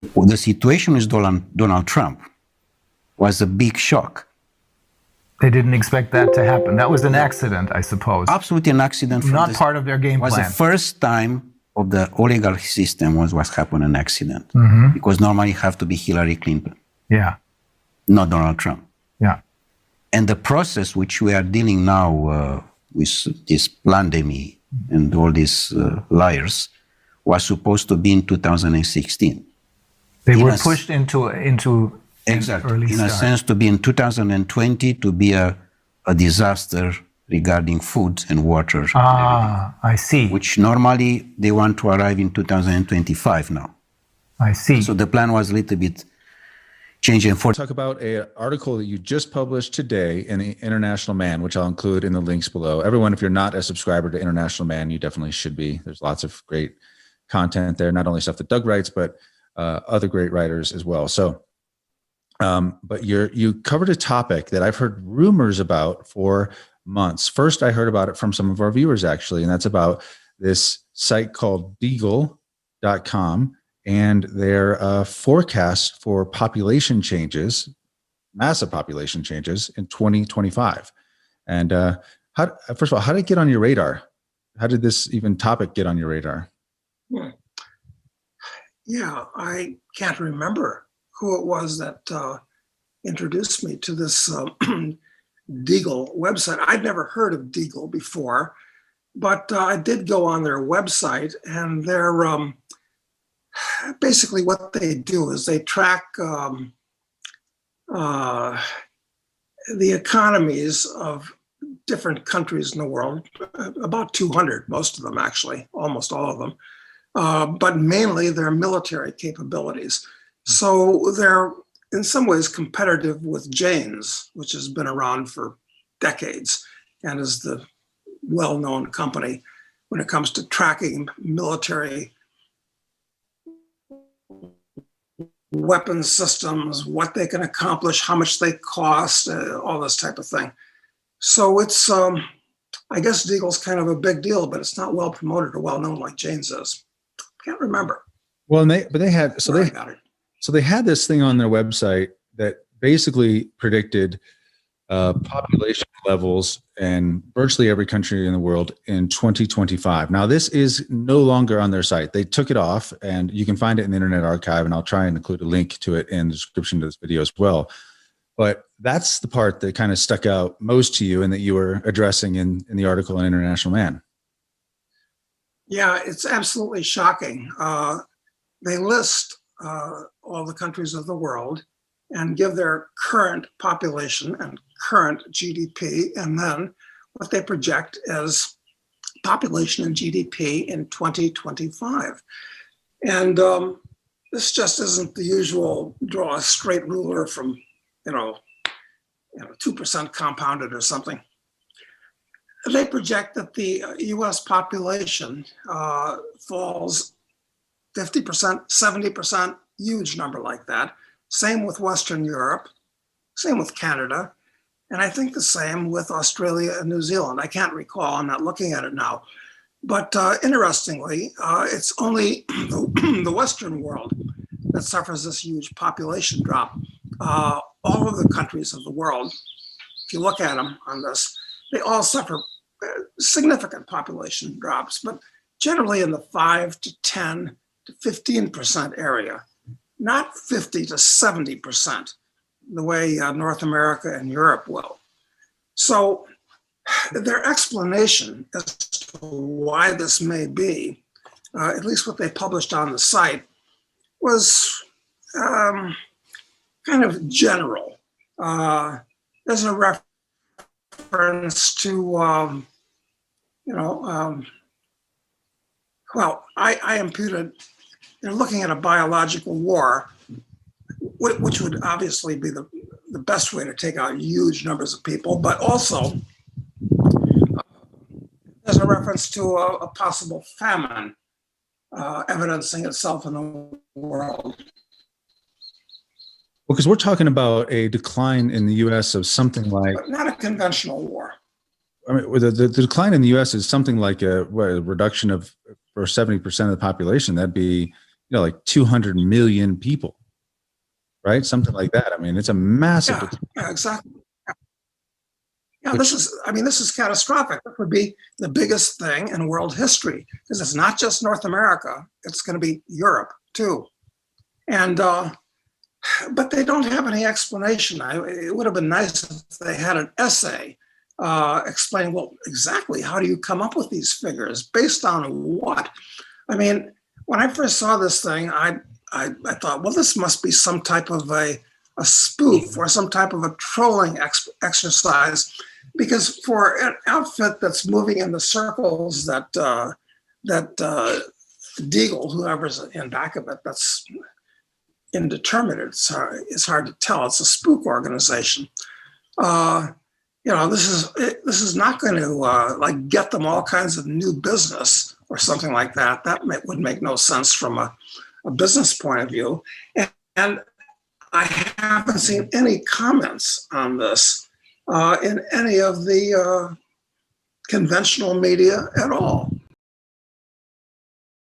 the situation with Donald Trump was a big shock. They didn't expect that to happen. That was an accident, I suppose. Absolutely an accident. Not part of their game plan. Was the first time of the oligarchy system was what happened, an accident. Because normally it have to be Hillary Clinton. Yeah. Not Donald Trump. Yeah. And the process which we are dealing now with this pandemic and all these liars was supposed to be in 2016. They were pushed into exactly early in a sense to be in 2020 to be a disaster regarding food and water. I see. Which normally they want to arrive in 2025 now. I see. So the plan was a little bit changing. Talk about an article that you just published today in the International Man, which I'll include in the links below. Everyone, if you're not a subscriber to International Man, you definitely should be. There's lots of great content there, not only stuff that Doug writes, but other great writers as well. So, but you covered a topic that I've heard rumors about for months. First, I heard about it from some of our viewers, actually, and that's about this site called Deagle.com and their forecast for population changes, massive population changes in 2025. And first of all, how did it get on your radar? How did this even topic get on your radar? Yeah, I can't remember who it was that introduced me to this Deagle website. I'd never heard of Deagle before, but I did go on their website, and they're basically what they do is they track the economies of different countries in the world, about 200, most of them actually, almost all of them, but mainly their military capabilities. So they're in some ways competitive with Jane's, which has been around for decades and is the well-known company when it comes to tracking military weapons systems, what they can accomplish, how much they cost, all this type of thing. So it's, I guess Deagle's kind of a big deal, but it's not well promoted or well known like Jane's is. Can't remember. Well, they had this thing on their website that basically predicted population levels in virtually every country in the world in 2025. Now, this is no longer on their site. They took it off, and you can find it in the Internet Archive, and I'll try and include a link to it in the description to this video as well. But that's the part that kind of stuck out most to you and that you were addressing in the article in International Man. Yeah, it's absolutely shocking. They list all the countries of the world and give their current population and current GDP, and then what they project as population and GDP in 2025. And this just isn't the usual draw a straight ruler from, 2% compounded or something. They project that the US population falls 50%, 70%, huge number like that. Same with Western Europe, same with Canada, and I think the same with Australia and New Zealand. I can't recall, I'm not looking at it now. But interestingly, it's only the Western world that suffers this huge population drop. All of the countries of the world, if you look at them on this, they all suffer significant population drops, but generally in the 5 to 10 to 15% area, not 50 to 70%, the way North America and Europe will. So their explanation as to why this may be, at least what they published on the site, was kind of general. There's a reference to, well, I imputed, they're looking at a biological war, which would obviously be the best way to take out huge numbers of people, but also there's a reference to a possible famine evidencing itself in the world. Well, because we're talking about a decline in the U.S. of something like... But not a conventional war. I mean, the decline in the U.S. is something like a reduction of for 70% of the population. That'd be like 200 million people, right? Something like that. I mean, it's a massive. Yeah, exactly. Yeah, this is catastrophic. It would be the biggest thing in world history because it's not just North America; it's going to be Europe too. And but they don't have any explanation. It would have been nice if they had an essay explaining, well, exactly how do you come up with these figures based on what? I mean, when I first saw this thing, I thought, well, this must be some type of a spoof or some type of a trolling exercise, because for an outfit that's moving in the circles that Deagle, whoever's in back of it, that's indeterminate. It's hard to tell. It's a spook organization. This is not going to like get them all kinds of new business or something like that. That would make no sense from a business point of view. And I haven't seen any comments on this in any of the conventional media at all.